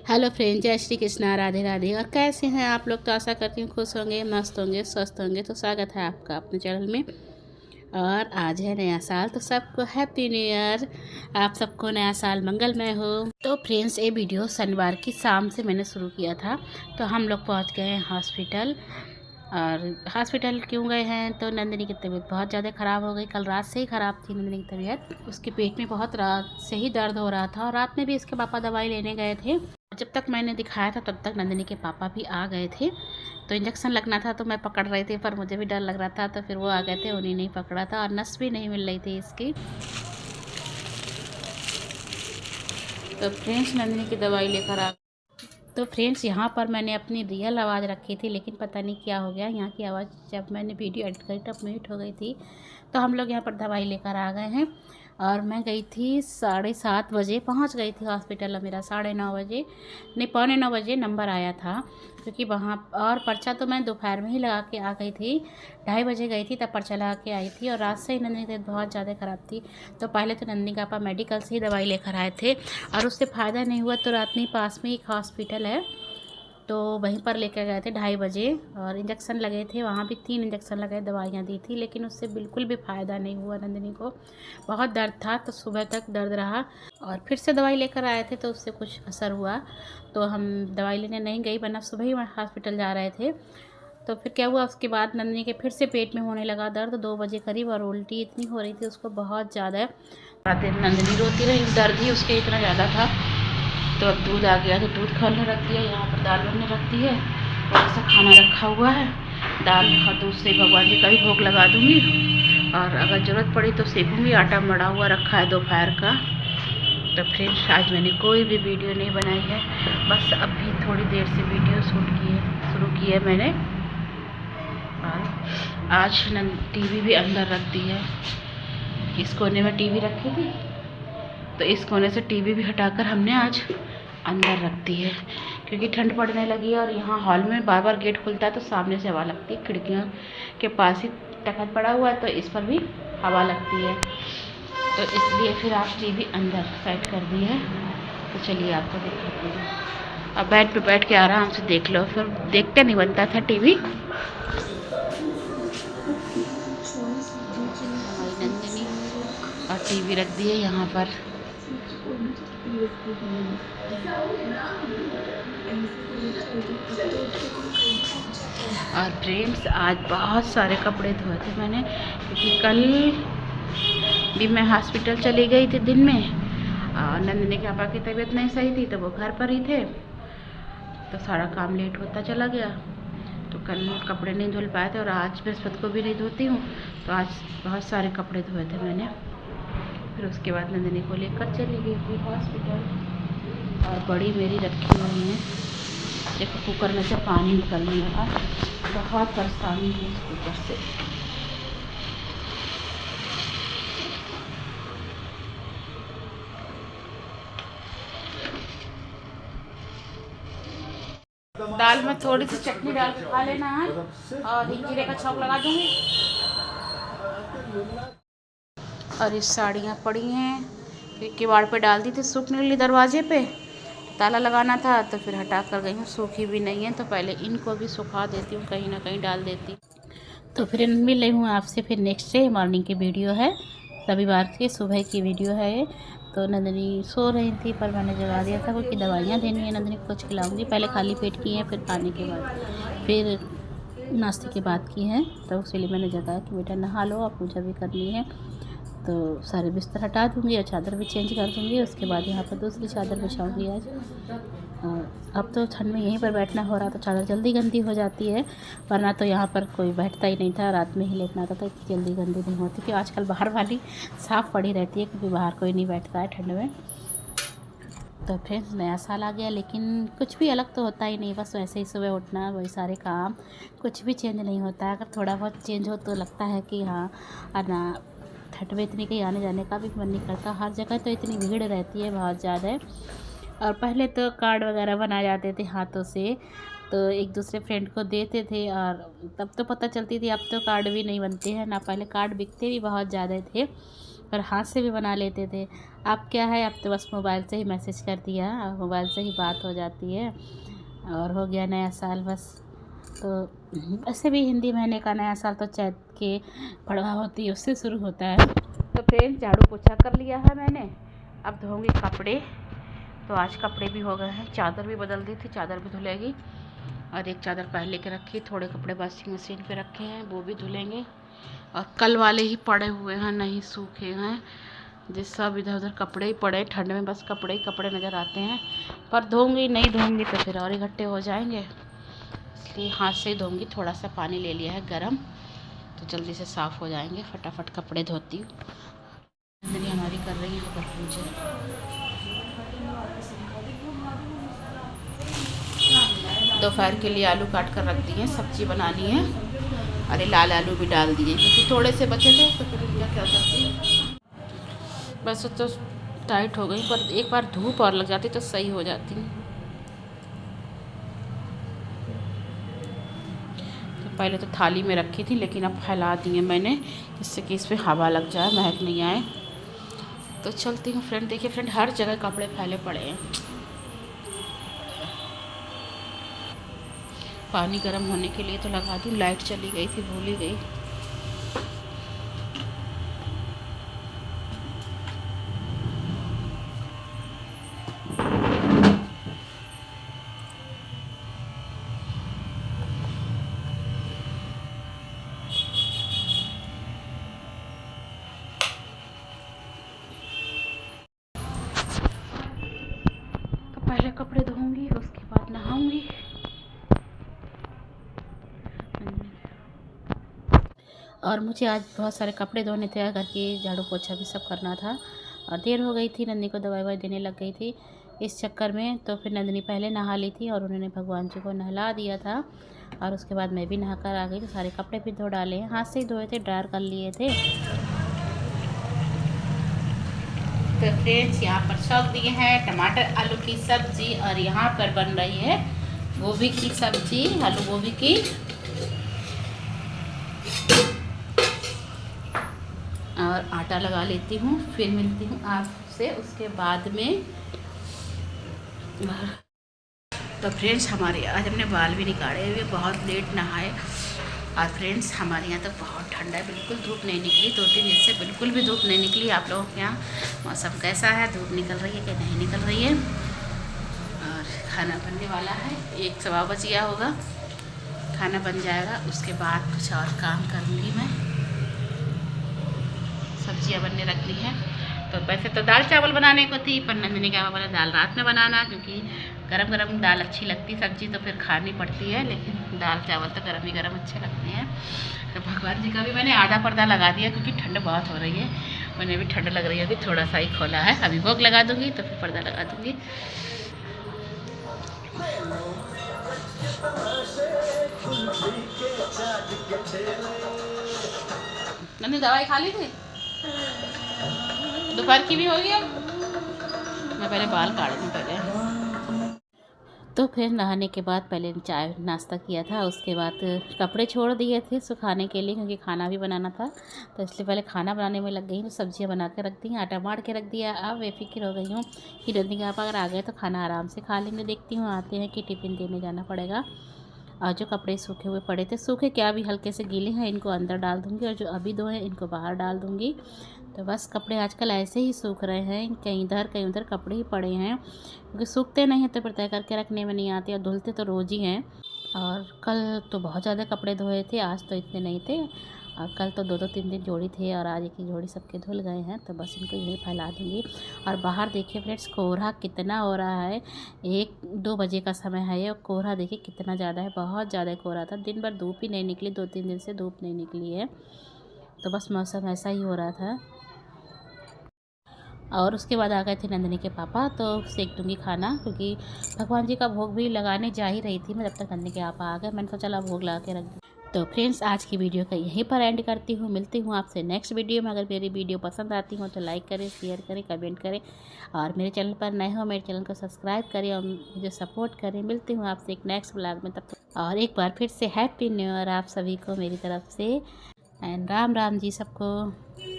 Hello friend, जय श्री कृष्णा, राधे राधे। और कैसे हैं आप लोग? तो आशा करती हूँ खुश होंगे, मस्त होंगे, स्वस्थ होंगे। तो स्वागत है आपका अपने चैनल में। और आज है नया साल, तो सबको हैप्पी न्यू ईयर। आप सबको नया साल मंगलमय हो। तो फ्रेंड्स, ये वीडियो शनिवार की शाम से मैंने शुरू किया था। तो हम लोग पहुँच गए हैं हॉस्पिटल। और हॉस्पिटल क्यों गए हैं? तो नंदिनी की तबीयत बहुत ज़्यादा ख़राब हो गई। कल रात से ही ख़राब थी नंदिनी की तबीयत। उसके पेट में बहुत रात से ही दर्द हो रहा था। और रात में भी इसके पापा दवाई लेने गए थे। जब तक मैंने दिखाया था तब तक नंदिनी के पापा भी आ गए थे। तो इंजेक्शन लगना था तो मैं पकड़ रही थी, पर मुझे भी डर लग रहा था। तो फिर वो आ गए थे, उन्हीं ने पकड़ा था। और नस भी नहीं मिल रही थी इसकी। तो फ्रेंड्स, नंदिनी की दवाई लेकर आ। तो फ्रेंड्स, यहाँ पर मैंने अपनी रियल आवाज़ रखी थी, लेकिन पता नहीं क्या हो गया। यहाँ की आवाज़ जब मैंने वीडियो एडिट करी तब म्यूट हो गई थी। तो हम लोग यहाँ पर दवाई लेकर आ गए हैं। और मैं गई थी 7:30 बजे, पहुँच गई थी हॉस्पिटल। मेरा 9:30 बजे नहीं, 8:45 नंबर आया था। क्योंकि वहाँ और पर्चा तो मैं दोपहर में ही लगा के आ गई थी। 2:30 बजे गई थी, तब पर्चा लगा के आई थी। और रात से ही नंदिनी की तबीयत बहुत ज़्यादा ख़राब थी। तो पहले तो नंदिनी का पापा मेडिकल से ही दवाई लेकर आए थे, और उससे फ़ायदा नहीं हुआ। तो रात में पास में एक हॉस्पिटल है, तो वहीं पर लेकर गए थे 2:30 बजे। और इंजेक्शन लगे थे, वहाँ भी 3 इंजेक्शन लगे, दवाइयाँ दी थी, लेकिन उससे बिल्कुल भी फ़ायदा नहीं हुआ। नंदिनी को बहुत दर्द था, तो सुबह तक दर्द रहा। और फिर से दवाई लेकर आए थे, तो उससे कुछ असर हुआ। तो हम दवाई लेने नहीं गई, वरना सुबह ही हॉस्पिटल जा रहे थे। तो फिर क्या हुआ, उसके बाद नंदिनी के फिर से पेट में होने लगा दर्द 2 बजे करीब। और उल्टी इतनी हो रही थी उसको, बहुत ज़्यादा। नंदिनी रोती रही, दर्द ही उसके इतना ज़्यादा था। तो अब दूध आ गया, तो दूध खोलने रख दिया। यहाँ पर दाल बनने रख दी है, थोड़ा सा खाना रखा हुआ है। दाल और दूध से भगवान जी का भी भोग लगा दूँगी। और अगर ज़रूरत पड़ी तो सेकूँगी। आटा मड़ा हुआ रखा है दोपहर का। तो फ्रेंड्स, आज मैंने कोई भी वीडियो नहीं बनाई है, बस अभी थोड़ी देर से वीडियो शुरू की है मैंने। और आज टीवी भी अंदर रख दी है। इस कोने में टीवी रखी थी, तो इस कोने से टीवी भी हटाकर हमने आज अंदर रख दी है। क्योंकि ठंड पड़ने लगी है, और यहाँ हॉल में बार बार गेट खुलता है तो सामने से हवा लगती है। खिड़कियों के पास ही तखत पड़ा हुआ है, तो इस पर भी हवा लगती है। तो इसलिए फिर आज टीवी अंदर सेट कर दी है। तो चलिए आपको दिखाती हूँ। अब बेड पे बैठ के आराम से देख लो, फिर देखते नहीं बनता था टीवी। हमारी नंदिनी और टीवी रख दी है यहाँ पर। और फ्रेंड्स, आज बहुत सारे कपड़े धोए थे मैंने, क्योंकि कल भी मैं हॉस्पिटल चली गई थी दिन में। और नंदिनी के पापा की तबीयत नहीं सही थी, तो वो घर पर ही थे। तो सारा काम लेट होता चला गया। तो कल कपड़े नहीं धुल पाए थे, और आज बृहस्पति को भी नहीं धोती हूँ। तो आज बहुत सारे कपड़े धोए थे मैंने। फिर उसके बाद नंदिनी को लेकर चली गई थी हॉस्पिटल। और बड़ी मेरी रखी हुई है। देखो, कुकर में से पानी निकलने लगा। बहुत परेशानी है इस कुकर से। दाल में थोड़ी सी चटनी डाल के खा लेना है, और जीरे का छौंक लगा दूंगी। और ये साड़ियाँ पड़ी हैं, किवाड़ पे डाल दी थी सूखने के लिए, दरवाजे पे ताला लगाना था, तो फिर हटा कर गई हूँ। सूखी भी नहीं है, तो पहले इनको भी सुखा देती हूँ, कहीं ना कहीं डाल देती। तो फिर मिल रही हूँ आपसे फिर नेक्स्ट डे मॉर्निंग की वीडियो है, रविवार की सुबह की वीडियो है ये। तो नंदिनी सो रही थी, पर मैंने जगा दिया था, क्योंकि दवाइयाँ देनी है। नंदिनी को कुछ खिलाऊंगी, पहले खाली पेट की हैं, फिर खाने के बाद, फिर नाश्ते के बाद की हैं। तो इसलिए मैंने जगाया कि बेटा नहा लो, और पूजा भी करनी है। तो सारे बिस्तर हटा दूँगी और चादर भी चेंज कर दूँगी। उसके बाद यहाँ पर दूसरी चादर बिछाऊँगी आज। अब तो ठंड में यहीं पर बैठना हो रहा, तो चादर जल्दी गंदी हो जाती है। वरना तो यहाँ पर कोई बैठता ही नहीं था, रात में ही लेटना आता था, इतनी जल्दी गंदी नहीं होती। क्योंकि आजकल बाहर वाली साफ़ पड़ी रहती है, क्योंकि बाहर कोई नहीं बैठता है ठंड में। तो फ्रेंड्स, नया साल आ गया, लेकिन कुछ भी अलग तो होता ही नहीं। बस वैसे ही सुबह उठना, वही सारे काम, कुछ भी चेंज नहीं होता है। अगर थोड़ा बहुत चेंज हो तो लगता है कि हाँ, ना ठंड में इतनी कहीं आने जाने का भी मन नहीं करता। हर जगह तो इतनी भीड़ रहती है, बहुत ज़्यादा। और पहले तो कार्ड वगैरह बनाए जाते थे हाथों से, तो एक दूसरे फ्रेंड को देते थे। और तब तो पता चलती थी, अब तो कार्ड भी नहीं बनते हैं ना। पहले कार्ड बिकते भी बहुत ज़्यादा थे, पर हाथ से भी बना लेते थे। अब क्या है, अब तो बस मोबाइल से ही मैसेज कर दिया, अब मोबाइल से ही बात हो जाती है और हो गया नया साल बस। तो ऐसे भी हिंदी महीने का नया साल तो चैत के पड़वा होती है उससे शुरू होता है। तो फ्रेंड्स झाड़ू पोछा कर लिया है मैंने, अब धोऊंगी कपड़े। तो आज कपड़े भी हो गए हैं, चादर भी बदल दी थी, चादर भी धुलेगी और एक चादर पहले के रखी, थोड़े कपड़े वॉशिंग मशीन पे रखे हैं वो भी धुलेंगे और कल वाले ही पड़े हुए हैं, नहीं सूखे हैं, जिस सब इधर उधर कपड़े ही पड़े। ठंड में बस कपड़े ही कपड़े नज़र आते हैं, पर धोऊंगी, नहीं धोऊंगी तो फिर और इकट्ठे हो जाएंगे, इसलिए हाथ से ही धोऊंगी। थोड़ा सा पानी ले लिया है गरम, तो जल्दी से साफ़ हो जाएंगे। फटाफट कपड़े धोती हूँ। नंदनी हमारी कर रही है घर पूजा। दोपहर के लिए आलू काट कर रख दिए, सब्जी बनानी है। अरे लाल आलू भी डाल दिए क्योंकि थोड़े से बचे थे, तो फिर उनका क्या करती। बस तो टाइट हो गई, पर एक बार धूप और लग जाती तो सही हो जाती। तो पहले तो थाली में रखी थी, लेकिन अब फैला दी है मैंने, जिससे कि इस पर हवा लग जाए, महक नहीं आए। तो चलती हूँ फ्रेंड। देखिए फ्रेंड, हर जगह कपड़े फैले पड़े हैं। पानी गर्म होने के लिए तो लगा दी, लाइट चली गई थी, भूल ही गई। पहले कपड़े धोऊंगी, उसके बाद नहाऊंगी। और मुझे आज बहुत सारे कपड़े धोने थे, घर के झाड़ू पोछा भी सब करना था और देर हो गई थी, नंदनी को दवाई ववाई देने लग गई थी इस चक्कर में। तो फिर नंदनी पहले नहा ली थी और उन्होंने भगवान जी को नहला दिया था और उसके बाद मैं भी नहा कर आ गई। तो सारे कपड़े भी धो डाले हैं, हाथ से ही धोए थे, ड्रायर कर लिए थे। तो फ्रेंड्स यहाँ पर छौंक दिए हैं टमाटर आलू की सब्जी और यहाँ पर बन रही है गोभी की सब्जी, आलू गोभी की। और आटा लगा लेती हूँ, फिर मिलती हूँ आपसे उसके बाद में। तो फ्रेंड्स हमारे आज हमने बाल भी निकाले हुए, बहुत लेट नहाए। और फ्रेंड्स हमारे यहाँ तो बहुत ठंडा है, बिल्कुल धूप नहीं निकली, 2-3 दिन से बिल्कुल भी धूप नहीं निकली। आप लोगों के यहाँ मौसम कैसा है, धूप निकल रही है कि नहीं निकल रही है। और खाना बनने वाला है, 1-1:15 बज गया होगा, खाना बन जाएगा, उसके बाद कुछ और काम करूँगी मैं। सब्जियाँ बनने रखनी है। तो वैसे तो दाल चावल बनाने को थी, पर नंदनी क्या बोला दाल रात में बनाना, क्योंकि गरम गरम दाल अच्छी लगती, सब्जी तो फिर खानी पड़ती है, लेकिन दाल चावल तो गरम ही गरम अच्छे लगते हैं। तो भगवान जी का भी मैंने आधा पर्दा लगा दिया, क्योंकि ठंड बहुत हो रही है, उन्हें भी ठंड लग रही होगी, थोड़ा सा ही खोला है। अभी भोग लगा दूँगी तो फिर पर्दा लगा दूँगी। नंदनी दवाई खा ली थी, दोपहर की भी होगी। अब मैं पहले बाल काट दूँ पहले। तो फिर नहाने के बाद पहले चाय नाश्ता किया था, उसके बाद कपड़े छोड़ दिए थे सुखाने के लिए, क्योंकि खाना भी बनाना था, तो इसलिए पहले खाना बनाने में लग गई हूँ। सब्जियाँ बना के रख दी, आटा मार के रख दिया। अब बेफिक्र हो गई हूँ कि नंदनी आप अगर आ गए तो खाना आराम से खा लेंगे। देखती हूँ आते हैं कि टिफ़िन देने जाना पड़ेगा। और जो कपड़े सूखे हुए पड़े थे, सूखे क्या भी हल्के से गीले हैं, इनको अंदर डाल दूँगी, और जो अभी धोए हैं इनको बाहर डाल दूँगी। तो बस कपड़े आजकल ऐसे ही सूख रहे हैं, कहीं इधर कहीं उधर कपड़े ही पड़े हैं, क्योंकि सूखते नहीं हैं तो फिर तय करके रखने में नहीं आते, और धुलते तो रोज़ ही हैं। और कल तो बहुत ज़्यादा कपड़े धोए थे, आज तो इतने नहीं थे, और कल तो 2-3 दिन जोड़ी थे, और आज एक ही जोड़ी सबके धुल गए हैं। तो बस इनको यही फैला दूँगी। और बाहर देखिए फ्रेंड्स, कोहरा कितना हो रहा है, 1-2 बजे का समय है ये, और कोहरा देखिए कितना ज़्यादा है, बहुत ज़्यादा कोहरा था। दिन भर धूप ही नहीं निकली, 2-3 दिन से धूप नहीं निकली है, तो बस मौसम ऐसा ही हो रहा था। और उसके बाद आ गए थे नंदनी के पापा, तो सेक दूँगी खाना, क्योंकि भगवान जी का भोग भी लगाने जा ही रही थी मैं, जब तक नंदनी के पापा आ गए। मैंने सोचा चला भोग लगा के रख दूँ। तो फ्रेंड्स आज की वीडियो का यहीं पर एंड करती हूँ, मिलती हूँ आपसे नेक्स्ट वीडियो में। अगर मेरी वीडियो पसंद आती हो तो लाइक करें, शेयर करें, कमेंट करें, और मेरे चैनल पर नए हो मेरे चैनल को सब्सक्राइब करें और मुझे सपोर्ट करें। मिलती हूँ आपसे एक नेक्स्ट ब्लॉग में, तब तक और एक बार फिर से हैप्पी न्यू ईयर आप सभी को मेरी तरफ से, एंड राम राम जी सबको।